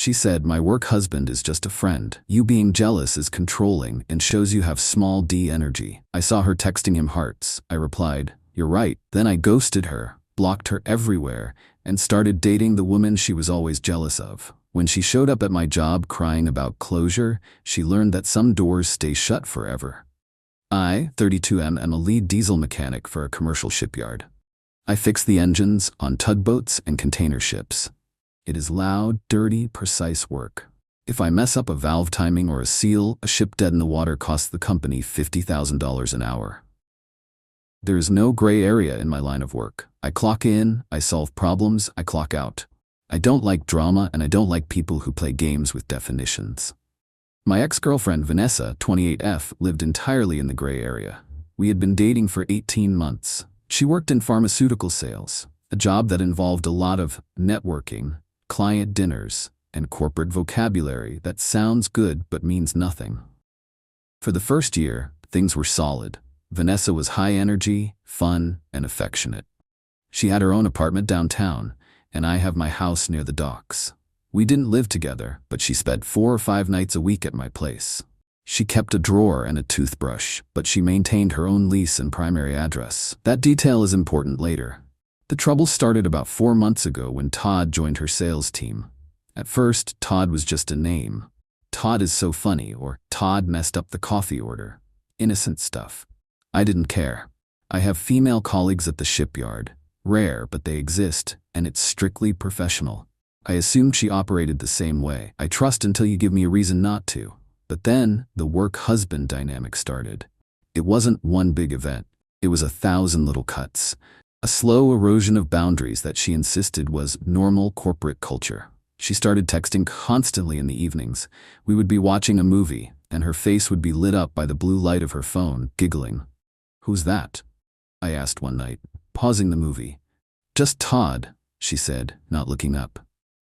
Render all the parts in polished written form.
She said, "My work husband is just a friend. You being jealous is controlling and shows you have small d energy." I saw her texting him hearts. I replied, "You're right." Then I ghosted her, blocked her everywhere, and started dating the woman she was always jealous of. When she showed up at my job crying about closure, she learned that some doors stay shut forever. I, 32M, am a lead diesel mechanic for a commercial shipyard. I fix the engines on tugboats and container ships. It is loud, dirty, precise work. If I mess up a valve timing or a seal, a ship dead in the water costs the company $50,000 an hour. There is no gray area in my line of work. I clock in, I solve problems, I clock out. I don't like drama, and I don't like people who play games with definitions. My ex-girlfriend Vanessa, 28F, lived entirely in the gray area. We had been dating for 18 months. She worked in pharmaceutical sales, a job that involved a lot of networking, client dinners, and corporate vocabulary that sounds good but means nothing. For the first year, things were solid. Vanessa was high energy, fun, and affectionate. She had her own apartment downtown, and I have my house near the docks. We didn't live together, but she spent 4 or 5 nights a week at my place. She kept a drawer and a toothbrush, but she maintained her own lease and primary address. That detail is important later. The trouble started about 4 months ago when Todd joined her sales team. At first, Todd was just a name. Todd is so funny, or Todd messed up the coffee order. Innocent stuff. I didn't care. I have female colleagues at the shipyard. Rare, but they exist, and it's strictly professional. I assumed she operated the same way. I trust until you give me a reason not to. But then, the work-husband dynamic started. It wasn't one big event. It was 1,000 little cuts. A slow erosion of boundaries that she insisted was normal corporate culture. She started texting constantly in the evenings. We would be watching a movie, and her face would be lit up by the blue light of her phone, giggling. "Who's that?" I asked one night, pausing the movie. "Just Todd," she said, not looking up.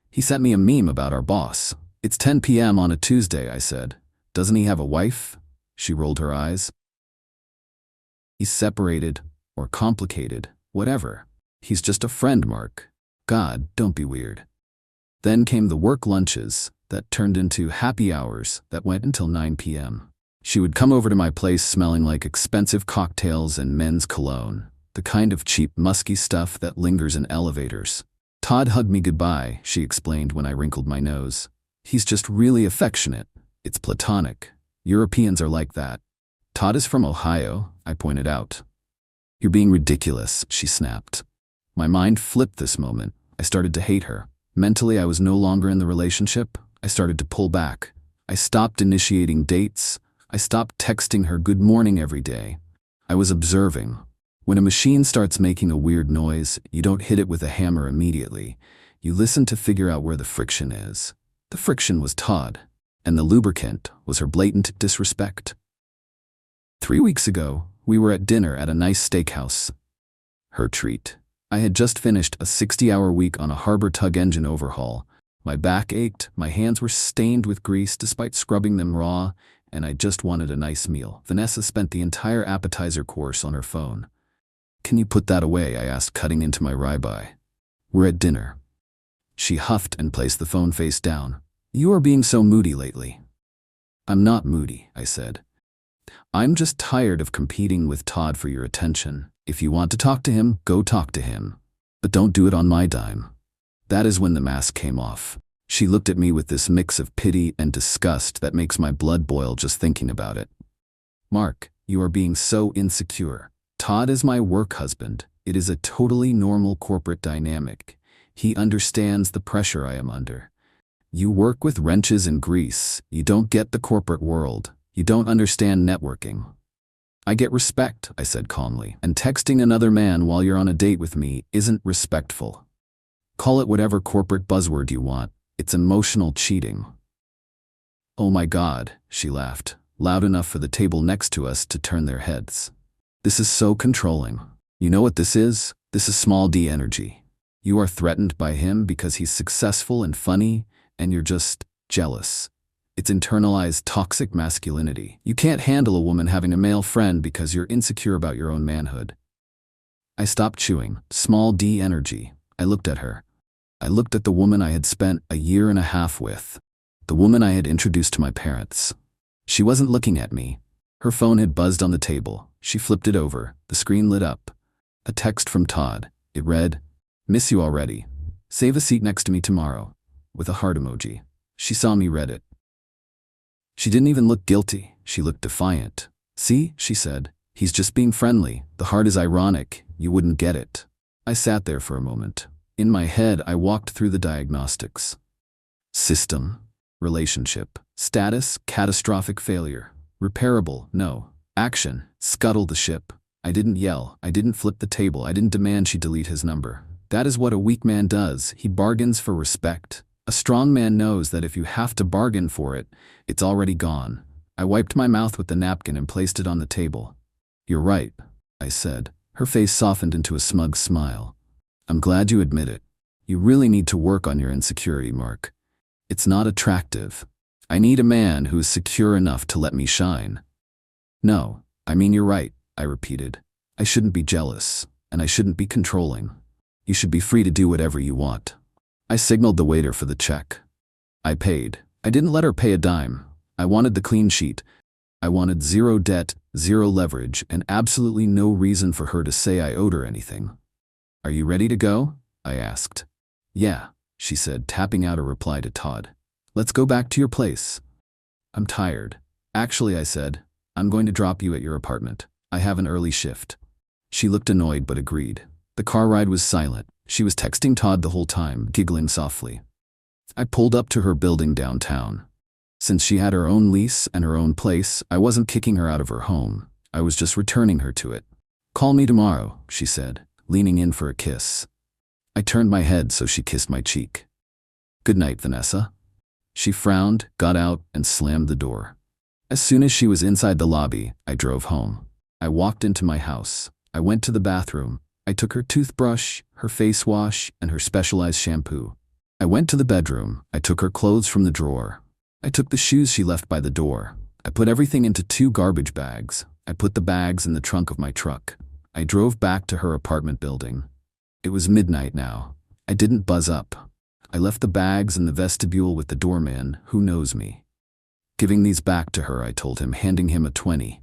"He sent me a meme about our boss." "It's 10 p.m. on a Tuesday," I said. "Doesn't he have a wife?" She rolled her eyes. "He's separated, or complicated, whatever. He's just a friend, Mark. God, don't be weird." Then came the work lunches that turned into happy hours that went until 9 p.m. She would come over to my place smelling like expensive cocktails and men's cologne, the kind of cheap, musky stuff that lingers in elevators. "Todd hugged me goodbye," she explained when I wrinkled my nose. "He's just really affectionate. It's platonic. Europeans are like that." "Todd is from Ohio," I pointed out. "You're being ridiculous," she snapped. My mind flipped this moment. I started to hate her. Mentally, I was no longer in the relationship. I started to pull back. I stopped initiating dates. I stopped texting her good morning every day. I was observing. When a machine starts making a weird noise, you don't hit it with a hammer immediately. You listen to figure out where the friction is. The friction was Todd, and the lubricant was her blatant disrespect. 3 weeks ago, we were at dinner at a nice steakhouse. Her treat. I had just finished a 60-hour week on a harbor tug engine overhaul. My back ached, my hands were stained with grease despite scrubbing them raw, and I just wanted a nice meal. Vanessa spent the entire appetizer course on her phone. "Can you put that away?" I asked, cutting into my ribeye. "We're at dinner." She huffed and placed the phone face down. "You are being so moody lately." "I'm not moody," I said. "I'm just tired of competing with Todd for your attention. If you want to talk to him, go talk to him. But don't do it on my dime." That is when the mask came off. She looked at me with this mix of pity and disgust that makes my blood boil just thinking about it. "Mark, you are being so insecure. Todd is my work husband. It is a totally normal corporate dynamic. He understands the pressure I am under. You work with wrenches and grease. You don't get the corporate world. You don't understand networking." "I get respect," I said calmly, "and texting another man while you're on a date with me isn't respectful. Call it whatever corporate buzzword you want. It's emotional cheating." "Oh my God," she laughed, loud enough for the table next to us to turn their heads. "This is so controlling. You know what this is? This is small d energy. You are threatened by him because he's successful and funny, and you're just jealous. It's internalized toxic masculinity. You can't handle a woman having a male friend because you're insecure about your own manhood." I stopped chewing. Small d energy. I looked at her. I looked at the woman I had spent a year and a half with. The woman I had introduced to my parents. She wasn't looking at me. Her phone had buzzed on the table. She flipped it over. The screen lit up. A text from Todd. It read, "Miss you already. Save a seat next to me tomorrow." With a heart emoji. She saw me read it. She didn't even look guilty. She looked defiant. "See," she said, "he's just being friendly. The heart is ironic. You wouldn't get it." I sat there for a moment. In my head, I walked through the diagnostics. System. Relationship. Status. Catastrophic failure. Repairable. No. Action. Scuttle the ship. I didn't yell. I didn't flip the table. I didn't demand she delete his number. That is what a weak man does. He bargains for respect. A strong man knows that if you have to bargain for it, it's already gone. I wiped my mouth with the napkin and placed it on the table. "You're right," I said. Her face softened into a smug smile. "I'm glad you admit it. You really need to work on your insecurity, Mark. It's not attractive. I need a man who is secure enough to let me shine." "No, I mean you're right," I repeated. "I shouldn't be jealous, and I shouldn't be controlling. You should be free to do whatever you want." I signaled the waiter for the check. I paid. I didn't let her pay a dime. I wanted the clean sheet. I wanted zero debt, zero leverage, and absolutely no reason for her to say I owed her anything. "Are you ready to go?" I asked. "Yeah," she said, tapping out a reply to Todd. "Let's go back to your place." "I'm tired." "Actually," I said, "I'm going to drop you at your apartment. I have an early shift." She looked annoyed but agreed. The car ride was silent. She was texting Todd the whole time, giggling softly. I pulled up to her building downtown. Since she had her own lease and her own place, I wasn't kicking her out of her home. I was just returning her to it. "Call me tomorrow," she said, leaning in for a kiss. I turned my head so she kissed my cheek. "Good night, Vanessa." She frowned, got out, and slammed the door. As soon as she was inside the lobby, I drove home. I walked into my house. I went to the bathroom. I took her toothbrush, her face wash, and her specialized shampoo. I went to the bedroom. I took her clothes from the drawer. I took the shoes she left by the door. I put everything into 2 garbage bags. I put the bags in the trunk of my truck. I drove back to her apartment building. It was midnight now. I didn't buzz up. I left the bags in the vestibule with the doorman, who knows me. Giving these back to her, I told him, handing him a 20.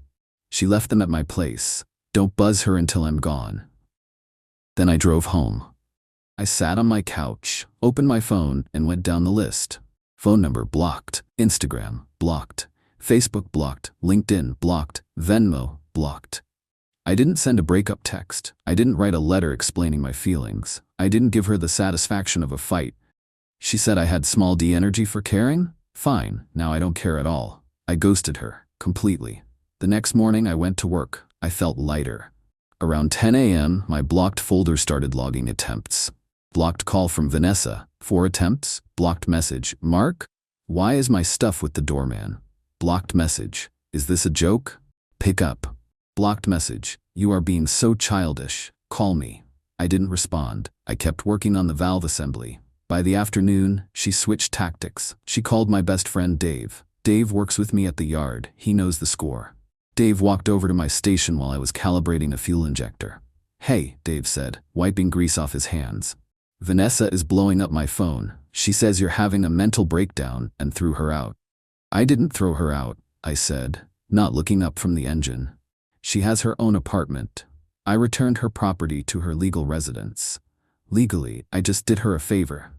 She left them at my place. "Don't buzz her until I'm gone." Then I drove home. I sat on my couch, opened my phone, and went down the list. Phone number blocked, Instagram blocked, Facebook blocked, LinkedIn blocked, Venmo blocked. I didn't send a breakup text. I didn't write a letter explaining my feelings. I didn't give her the satisfaction of a fight. She said I had small d energy for caring? Fine, now I don't care at all. I ghosted her, completely. The next morning I went to work. I felt lighter. Around 10 a.m., my blocked folder started logging attempts. Blocked call from Vanessa, 4 attempts. Blocked message, Mark? Why is my stuff with the doorman? Blocked message, is this a joke? Pick up. Blocked message, you are being so childish. Call me. I didn't respond. I kept working on the valve assembly. By the afternoon, she switched tactics. She called my best friend Dave. Dave works with me at the yard. He knows the score. Dave walked over to my station while I was calibrating a fuel injector. "Hey," Dave said, wiping grease off his hands. "Vanessa is blowing up my phone. She says you're having a mental breakdown and threw her out." "I didn't throw her out," I said, not looking up from the engine. "She has her own apartment. I returned her property to her legal residence. Legally, I just did her a favor."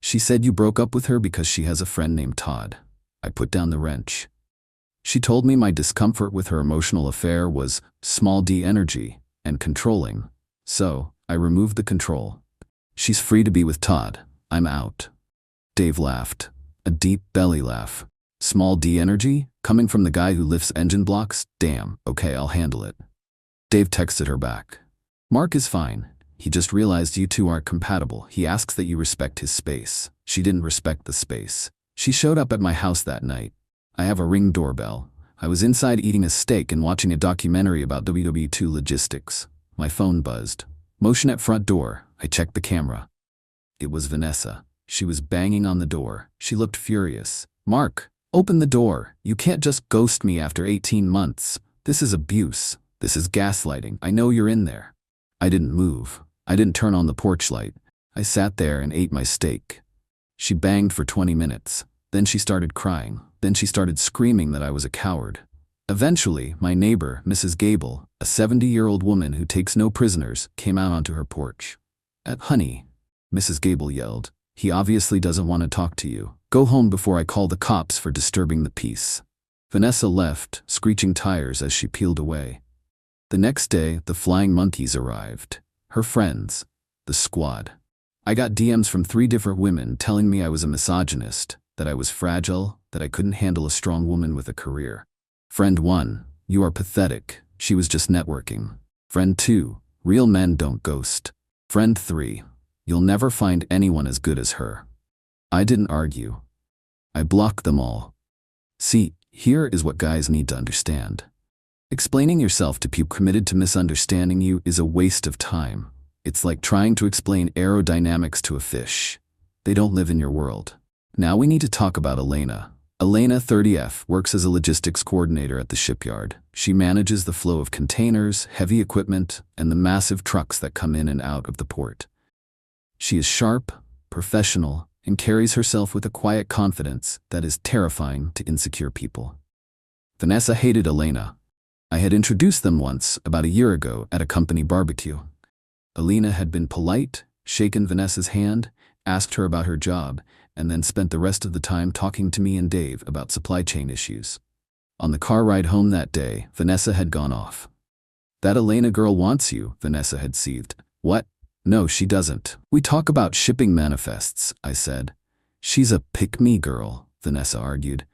"She said you broke up with her because she has a friend named Todd." I put down the wrench. "She told me my discomfort with her emotional affair was small d energy and controlling. So, I removed the control. She's free to be with Todd. I'm out." Dave laughed. A deep belly laugh. "Small d energy? Coming from the guy who lifts engine blocks? Damn, okay, I'll handle it." Dave texted her back. "Mark is fine. He just realized you two aren't compatible. He asks that you respect his space." She didn't respect the space. She showed up at my house that night. I have a Ring doorbell. I was inside eating a steak and watching a documentary about WW2 logistics. My phone buzzed. Motion at front door. I checked the camera. It was Vanessa. She was banging on the door. She looked furious. "Mark, open the door. You can't just ghost me after 18 months. This is abuse. This is gaslighting. I know you're in there." I didn't move. I didn't turn on the porch light. I sat there and ate my steak. She banged for 20 minutes. Then she started crying. Then she started screaming that I was a coward. Eventually, my neighbor, Mrs. Gable, a 70-year-old woman who takes no prisoners, came out onto her porch. Honey, Mrs. Gable yelled, he obviously doesn't want to talk to you. Go home before I call the cops for disturbing the peace. Vanessa left, screeching tires as she peeled away. The next day, the flying monkeys arrived. Her friends, the squad. I got DMs from 3 different women telling me I was a misogynist, that I was fragile, that I couldn't handle a strong woman with a career. Friend 1, you are pathetic. She was just networking. Friend 2, real men don't ghost. Friend 3, you'll never find anyone as good as her. I didn't argue. I blocked them all. See, here is what guys need to understand. Explaining yourself to people committed to misunderstanding you is a waste of time. It's like trying to explain aerodynamics to a fish. They don't live in your world. Now we need to talk about Elena. Elena, 30F, works as a logistics coordinator at the shipyard. She manages the flow of containers, heavy equipment, and the massive trucks that come in and out of the port. She is sharp, professional, and carries herself with a quiet confidence that is terrifying to insecure people. Vanessa hated Elena. I had introduced them once, about a year ago, at a company barbecue. Elena had been polite, shaken Vanessa's hand, asked her about her job, and then spent the rest of the time talking to me and Dave about supply chain issues. On the car ride home that day, Vanessa had gone off. That Elena girl wants you, Vanessa had seethed. What? No, she doesn't. We talk about shipping manifests, I said. She's a pick-me girl, Vanessa argued.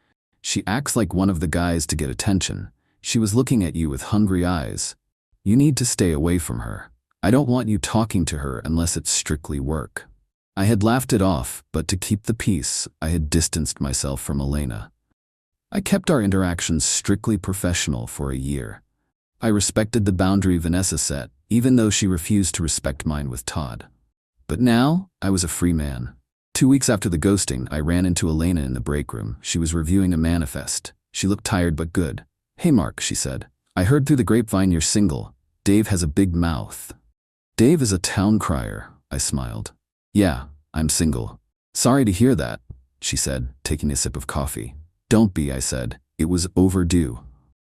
She acts like one of the guys to get attention. She was looking at you with hungry eyes. You need to stay away from her. I don't want you talking to her unless it's strictly work. I had laughed it off, but to keep the peace, I had distanced myself from Elena. I kept our interactions strictly professional for a year. I respected the boundary Vanessa set, even though she refused to respect mine with Todd. But now, I was a free man. 2 weeks after the ghosting, I ran into Elena in the break room. She was reviewing a manifest. She looked tired but good. Hey Mark, she said. I heard through the grapevine you're single. Dave has a big mouth. Dave is a town crier, I smiled. Yeah, I'm single. Sorry to hear that, she said, taking a sip of coffee. Don't be, I said. It was overdue.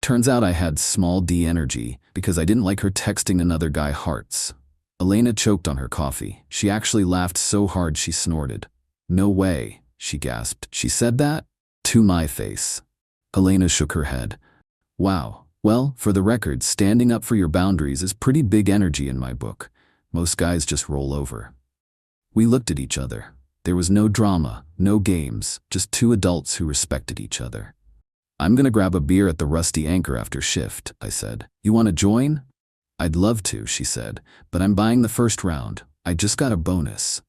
Turns out I had small d energy because I didn't like her texting another guy hearts. Elena choked on her coffee. She actually laughed so hard she snorted. No way, she gasped. She said that? To my face. Elena shook her head. Wow. Well, for the record, standing up for your boundaries is pretty big energy in my book. Most guys just roll over. We looked at each other. There was no drama, no games, just 2 adults who respected each other. I'm gonna grab a beer at the Rusty Anchor after shift, I said. You wanna join? I'd love to, she said, but I'm buying the first round. I just got a bonus.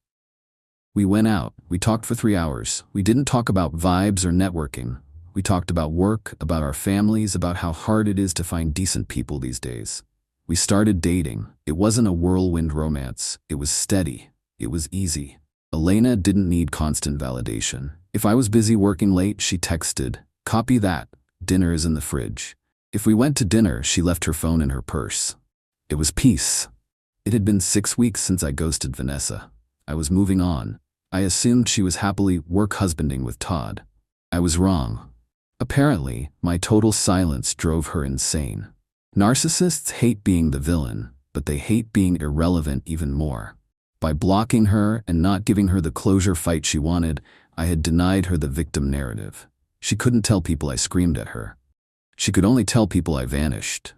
We went out. We talked for 3 hours. We didn't talk about vibes or networking. We talked about work, about our families, about how hard it is to find decent people these days. We started dating. It wasn't a whirlwind romance. It was steady. It was easy. Elena didn't need constant validation. If I was busy working late, she texted, "Copy that. Dinner is in the fridge." If we went to dinner, she left her phone in her purse. It was peace. It had been 6 weeks since I ghosted Vanessa. I was moving on. I assumed she was happily work-husbanding with Todd. I was wrong. Apparently, my total silence drove her insane. Narcissists hate being the villain, but they hate being irrelevant even more. By blocking her and not giving her the closure fight she wanted, I had denied her the victim narrative. She couldn't tell people I screamed at her. She could only tell people I vanished.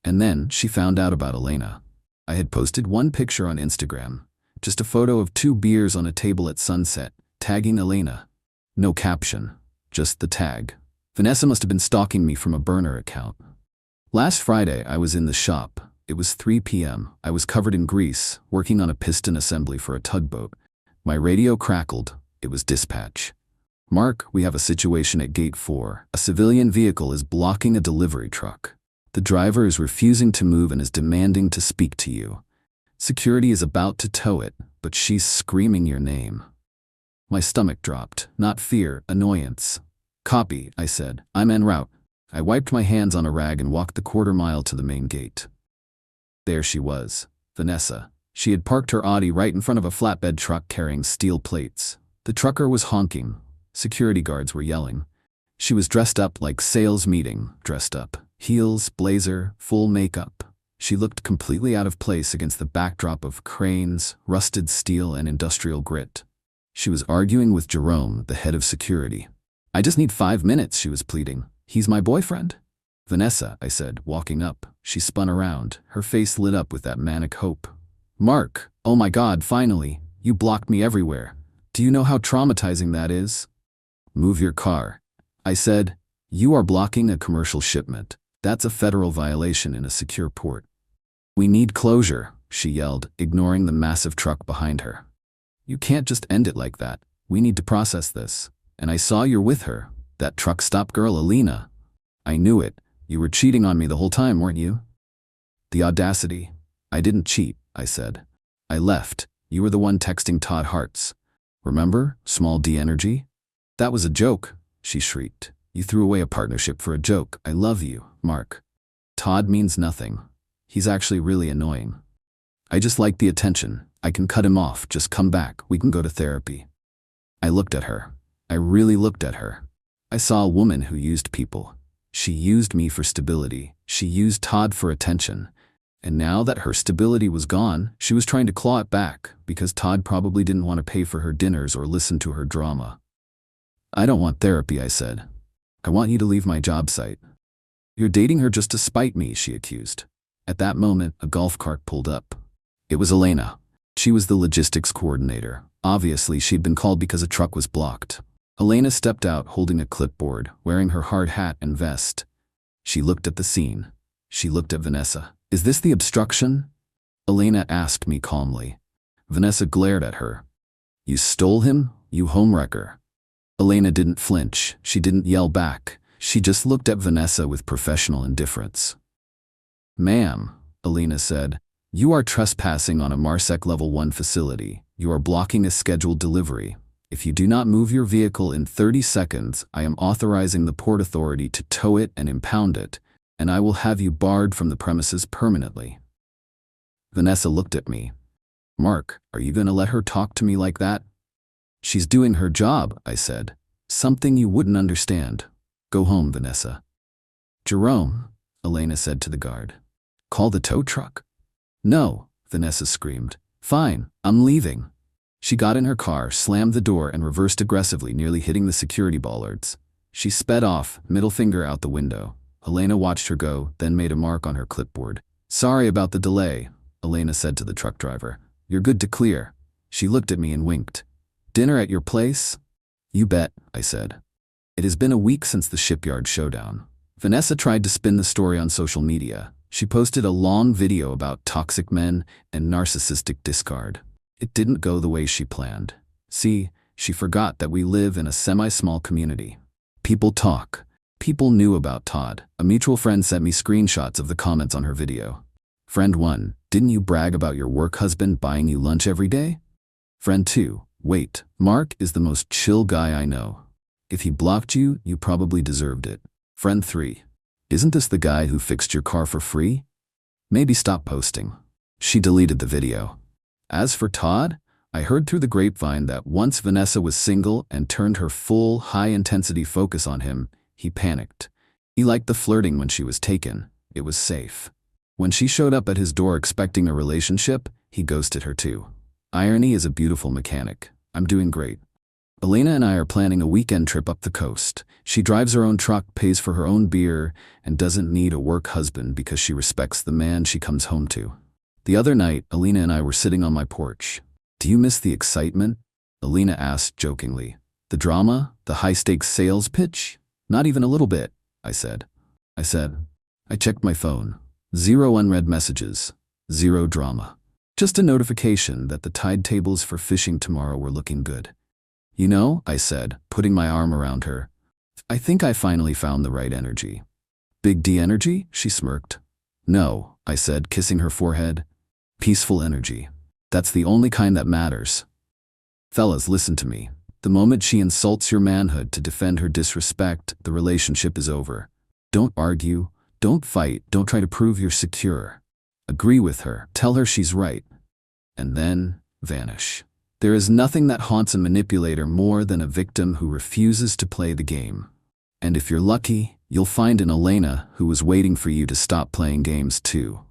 And then she found out about Elena. I had posted one picture on Instagram, just a photo of 2 beers on a table at sunset, tagging Elena. No caption, just the tag. Vanessa must have been stalking me from a burner account. Last Friday, I was in the shop. It was 3 p.m. I was covered in grease, working on a piston assembly for a tugboat. My radio crackled. It was dispatch. Mark, we have a situation at Gate 4. A civilian vehicle is blocking a delivery truck. The driver is refusing to move and is demanding to speak to you. Security is about to tow it, but she's screaming your name. My stomach dropped. Not fear, annoyance. Copy, I said. I'm en route. I wiped my hands on a rag and walked the 1/4 mile to the main gate. There she was, Vanessa. She had parked her Audi right in front of a flatbed truck carrying steel plates. The trucker was honking. Security guards were yelling. She was dressed up like sales meeting, dressed up. Heels, blazer, full makeup. She looked completely out of place against the backdrop of cranes, rusted steel, and industrial grit. She was arguing with Jerome, the head of security. "I just need 5 minutes," she was pleading. "He's my boyfriend." "Vanessa," I said, walking up. She spun around, her face lit up with that manic hope. "Mark, oh my God, finally. You blocked me everywhere. Do you know how traumatizing that is?" "Move your car," I said. "You are blocking a commercial shipment. That's a federal violation in a secure port." "We need closure," she yelled, ignoring the massive truck behind her. "You can't just end it like that. We need to process this. And I saw you're with her, that truck stop girl Alina." "I knew it. You were cheating on me the whole time, weren't you?" "The audacity." "I didn't cheat," I said. "I left. You were the one texting Todd Hearts. Remember? Small D energy?" "That was a joke," she shrieked. "You threw away a partnership for a joke. I love you, Mark. Todd means nothing. He's actually really annoying. I just like the attention. I can cut him off. Just come back. We can go to therapy." I looked at her. I really looked at her. I saw a woman who used people. She used me for stability. She used Todd for attention. And now that her stability was gone, she was trying to claw it back because Todd probably didn't want to pay for her dinners or listen to her drama. "I don't want therapy," I said. "I want you to leave my job site." "You're dating her just to spite me," she accused. At that moment, a golf cart pulled up. It was Elena. She was the logistics coordinator. Obviously, she'd been called because a truck was blocked. Elena stepped out holding a clipboard, wearing her hard hat and vest. She looked at the scene. She looked at Vanessa. "Is this the obstruction?" Elena asked me calmly. Vanessa glared at her. "You stole him, you homewrecker." Elena didn't flinch. She didn't yell back. She just looked at Vanessa with professional indifference. "Ma'am," Elena said, "you are trespassing on a MARSEC Level 1 facility. You are blocking a scheduled delivery. If you do not move your vehicle in 30 seconds, I am authorizing the Port Authority to tow it and impound it, and I will have you barred from the premises permanently." Vanessa looked at me. "Mark, are you going to let her talk to me like that?" "She's doing her job," I said. "Something you wouldn't understand. Go home, Vanessa." "Jerome," Elena said to the guard. "Call the tow truck." "No," Vanessa screamed. "Fine, I'm leaving." She got in her car, slammed the door, and reversed aggressively, nearly hitting the security bollards. She sped off, middle finger out the window. Elena watched her go, then made a mark on her clipboard. "Sorry about the delay," Elena said to the truck driver. "You're good to clear." She looked at me and winked. "Dinner at your place?" "You bet," I said. It has been a week since the shipyard showdown. Vanessa tried to spin the story on social media. She posted a long video about toxic men and narcissistic discard. It didn't go the way she planned. See, she forgot that we live in a semi-small community. People talk. People knew about Todd. A mutual friend sent me screenshots of the comments on her video. Friend 1, "Didn't you brag about your work husband buying you lunch every day?" Friend 2, "Wait, Mark is the most chill guy I know. If he blocked you, you probably deserved it." Friend 3, "Isn't this the guy who fixed your car for free? Maybe stop posting." She deleted the video. As for Todd, I heard through the grapevine that once Vanessa was single and turned her full, high-intensity focus on him, he panicked. He liked the flirting when she was taken. It was safe. When she showed up at his door expecting a relationship, he ghosted her too. Irony is a beautiful mechanic. I'm doing great. Elena and I are planning a weekend trip up the coast. She drives her own truck, pays for her own beer, and doesn't need a work husband because she respects the man she comes home to. The other night, Elena and I were sitting on my porch. "Do you miss the excitement?" Elena asked jokingly. "The drama? The high-stakes sales pitch?" "Not even a little bit," I said. I checked my phone. 0 unread messages. 0 drama. Just a notification that the tide tables for fishing tomorrow were looking good. "You know," I said, putting my arm around her, "I think I finally found the right energy." "Big D energy?" she smirked. "No," I said, kissing her forehead. "Peaceful energy. That's the only kind that matters. Fellas, listen to me. The moment she insults your manhood to defend her disrespect, the relationship is over. Don't argue. Don't fight. Don't try to prove you're secure. Agree with her. Tell her she's right. and then vanish. There is nothing that haunts a manipulator more than a victim who refuses to play the game. And if you're lucky, you'll find an Elena who was waiting for you to stop playing games too.